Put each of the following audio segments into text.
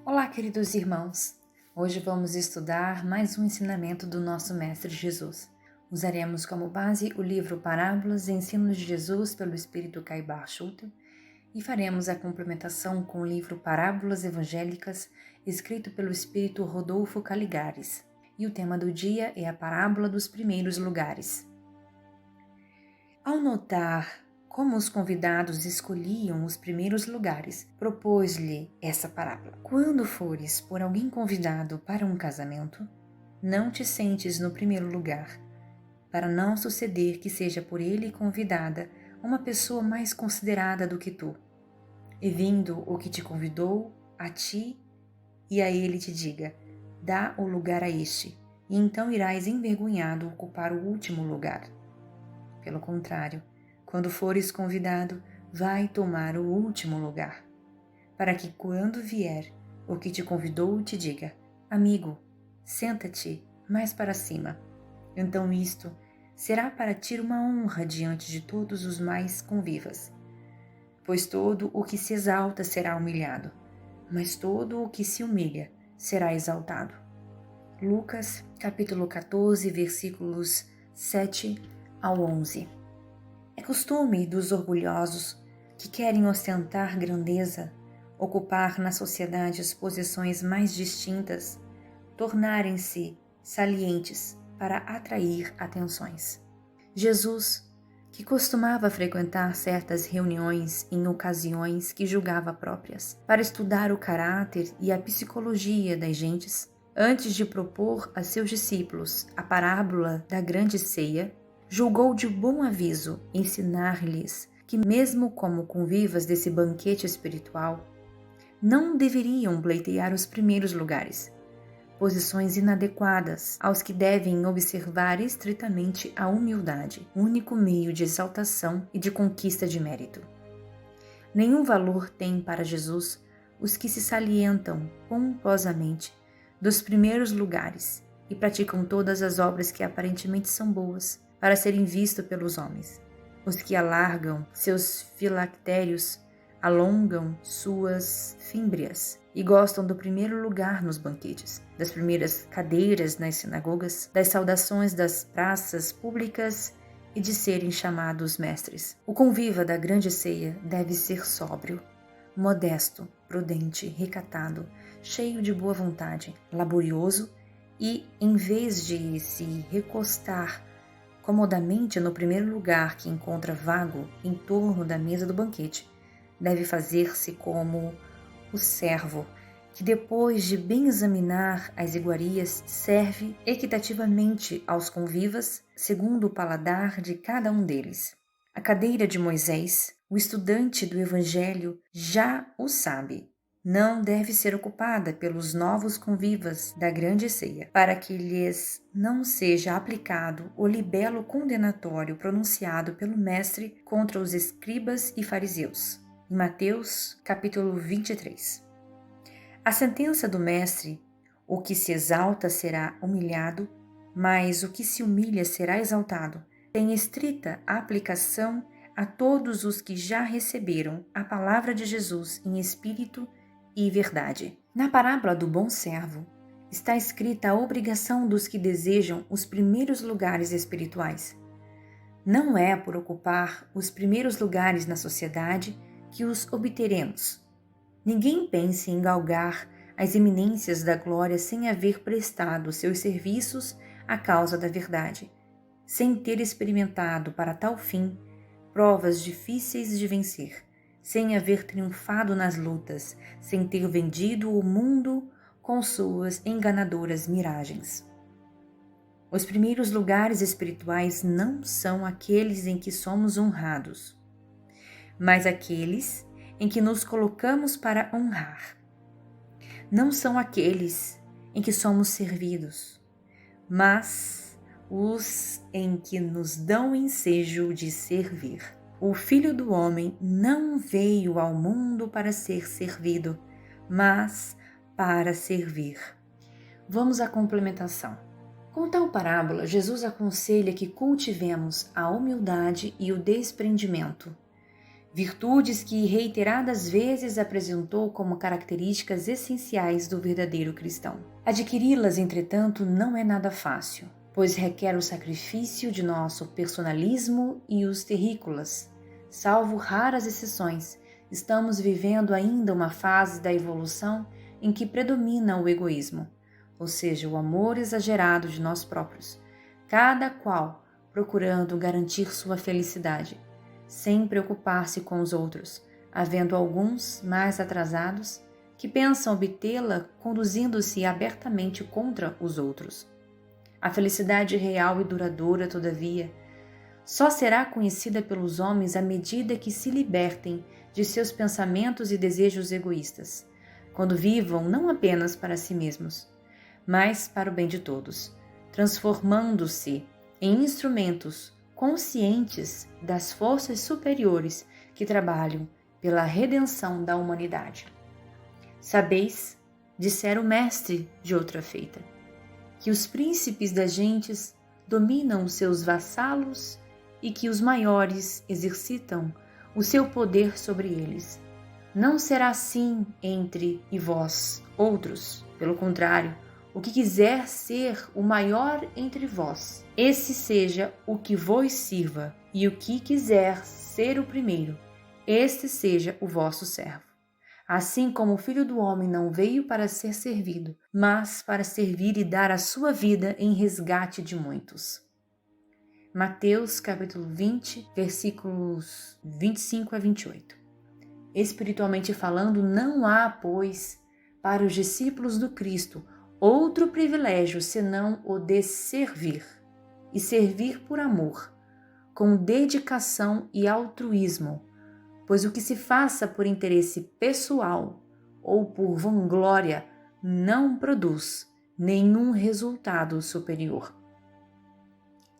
Olá, queridos irmãos! Hoje vamos estudar mais um ensinamento do nosso Mestre Jesus. Usaremos como base o livro Parábolas e Ensinos de Jesus pelo Espírito Caibar Schutel e faremos a complementação com o livro Parábolas Evangélicas, escrito pelo Espírito Rodolfo Caligares. E o tema do dia é a parábola dos primeiros lugares. Ao notar como os convidados escolhiam os primeiros lugares, propôs-lhe essa parábola. Quando fores por alguém convidado para um casamento, não te sentes no primeiro lugar, para não suceder que seja por ele convidada uma pessoa mais considerada do que tu. E vindo o que te convidou, a ti e a ele te diga, dá o lugar a este, e então irás envergonhado ocupar o último lugar. Pelo contrário, quando fores convidado, vai tomar o último lugar, para que quando vier o que te convidou te diga, amigo, senta-te mais para cima. Então isto será para ti uma honra diante de todos os mais convivas. Pois todo o que se exalta será humilhado, mas todo o que se humilha será exaltado. Lucas, capítulo 14, versículos 7 ao 11. É costume dos orgulhosos que querem ostentar grandeza, ocupar na sociedade as posições mais distintas, tornarem-se salientes para atrair atenções. Jesus, que costumava frequentar certas reuniões em ocasiões que julgava próprias, para estudar o caráter e a psicologia das gentes, antes de propor a seus discípulos a parábola da grande ceia, julgou de bom aviso ensinar-lhes que, mesmo como convivas desse banquete espiritual, não deveriam pleitear os primeiros lugares, posições inadequadas aos que devem observar estritamente a humildade, único meio de exaltação e de conquista de mérito. Nenhum valor tem para Jesus os que se salientam pomposamente dos primeiros lugares e praticam todas as obras que aparentemente são boas, para serem vistos pelos homens. Os que alargam seus filactérios, alongam suas fímbrias e gostam do primeiro lugar nos banquetes, das primeiras cadeiras nas sinagogas, das saudações das praças públicas e de serem chamados mestres. O conviva da grande ceia deve ser sóbrio, modesto, prudente, recatado, cheio de boa vontade, laborioso e, em vez de se recostar comodamente no primeiro lugar que encontra vago em torno da mesa do banquete, deve fazer-se como o servo que, depois de bem examinar as iguarias, serve equitativamente aos convivas segundo o paladar de cada um deles. A cadeira de Moisés, o estudante do Evangelho já o sabe. Não deve ser ocupada pelos novos convivas da grande ceia, para que lhes não seja aplicado o libelo condenatório pronunciado pelo Mestre contra os escribas e fariseus, em Mateus, capítulo 23. A sentença do Mestre, o que se exalta será humilhado, mas o que se humilha será exaltado, tem estrita aplicação a todos os que já receberam a palavra de Jesus em espírito e verdade. Na parábola do bom servo, está escrita a obrigação dos que desejam os primeiros lugares espirituais. Não é por ocupar os primeiros lugares na sociedade que os obteremos. Ninguém pense em galgar as eminências da glória sem haver prestado seus serviços à causa da verdade, sem ter experimentado para tal fim provas difíceis de vencer, sem haver triunfado nas lutas, sem ter vendido o mundo com suas enganadoras miragens. Os primeiros lugares espirituais não são aqueles em que somos honrados, mas aqueles em que nos colocamos para honrar. Não são aqueles em que somos servidos, mas os em que nos dão ensejo de servir. O Filho do Homem não veio ao mundo para ser servido, mas para servir. Vamos à complementação. Com tal parábola, Jesus aconselha que cultivemos a humildade e o desprendimento, virtudes que reiteradas vezes apresentou como características essenciais do verdadeiro cristão. Adquiri-las, entretanto, não é nada fácil, pois requer o sacrifício de nosso personalismo e os terrícolas. Salvo raras exceções, estamos vivendo ainda uma fase da evolução em que predomina o egoísmo, ou seja, o amor exagerado de nós próprios, cada qual procurando garantir sua felicidade, sem preocupar-se com os outros, havendo alguns mais atrasados que pensam obtê-la conduzindo-se abertamente contra os outros. A felicidade real e duradoura, todavia, só será conhecida pelos homens à medida que se libertem de seus pensamentos e desejos egoístas, quando vivam não apenas para si mesmos, mas para o bem de todos, transformando-se em instrumentos conscientes das forças superiores que trabalham pela redenção da humanidade. Sabeis, dissera o mestre de outra feita, que os príncipes das gentes dominam os seus vassalos e que os maiores exercitam o seu poder sobre eles. Não será assim entre e vós, outros. Pelo contrário, o que quiser ser o maior entre vós, esse seja o que vos sirva, e o que quiser ser o primeiro, este seja o vosso servo. Assim como o Filho do Homem não veio para ser servido, mas para servir e dar a sua vida em resgate de muitos. Mateus capítulo 20, versículos 25 a 28. Espiritualmente falando, não há, pois, para os discípulos do Cristo, outro privilégio senão o de servir, e servir por amor, com dedicação e altruísmo, pois o que se faça por interesse pessoal ou por vanglória não produz nenhum resultado superior.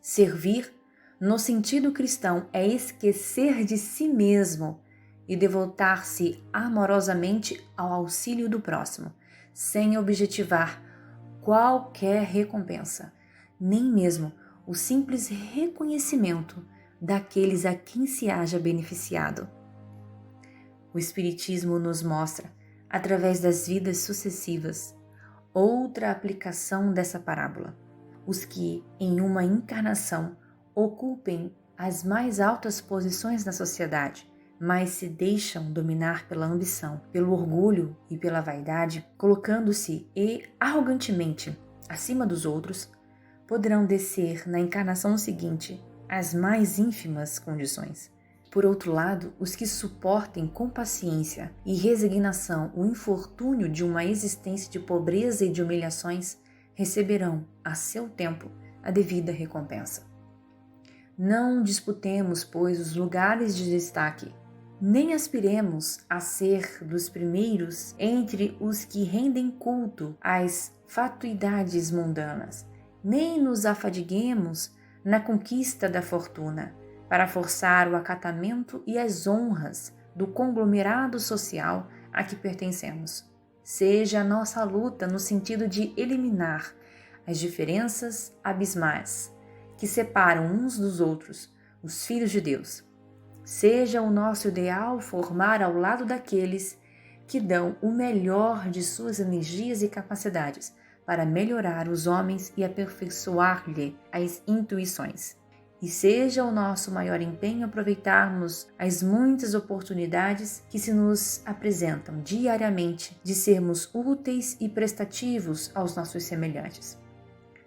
Servir, no sentido cristão, é esquecer de si mesmo e devotar-se amorosamente ao auxílio do próximo, sem objetivar qualquer recompensa, nem mesmo o simples reconhecimento daqueles a quem se haja beneficiado. O Espiritismo nos mostra, através das vidas sucessivas, outra aplicação dessa parábola. Os que, em uma encarnação, ocupem as mais altas posições na sociedade, mas se deixam dominar pela ambição, pelo orgulho e pela vaidade, colocando-se arrogantemente acima dos outros, poderão descer na encarnação seguinte às mais ínfimas condições. Por outro lado, os que suportem com paciência e resignação o infortúnio de uma existência de pobreza e de humilhações, receberão, a seu tempo, a devida recompensa. Não disputemos, pois, os lugares de destaque, nem aspiremos a ser dos primeiros entre os que rendem culto às fatuidades mundanas, nem nos afadiguemos na conquista da fortuna, para forçar o acatamento e as honras do conglomerado social a que pertencemos. Seja a nossa luta no sentido de eliminar as diferenças abismais que separam uns dos outros, os filhos de Deus. Seja o nosso ideal formar ao lado daqueles que dão o melhor de suas energias e capacidades para melhorar os homens e aperfeiçoar-lhe as intuições. E seja o nosso maior empenho aproveitarmos as muitas oportunidades que se nos apresentam diariamente de sermos úteis e prestativos aos nossos semelhantes.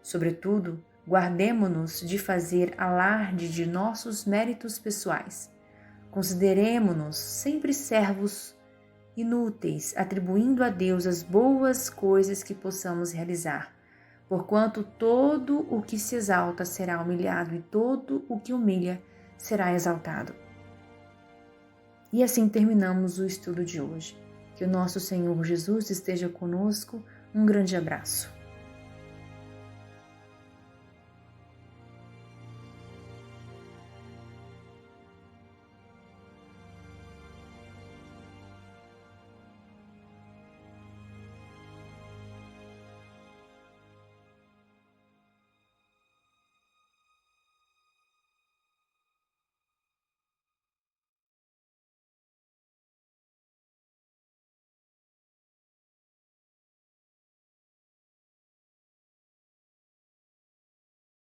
Sobretudo, guardemo-nos de fazer alarde de nossos méritos pessoais. Consideremo-nos sempre servos inúteis, atribuindo a Deus as boas coisas que possamos realizar, porquanto todo o que se exalta será humilhado e todo o que humilha será exaltado. E assim terminamos o estudo de hoje. Que o nosso Senhor Jesus esteja conosco. Um grande abraço.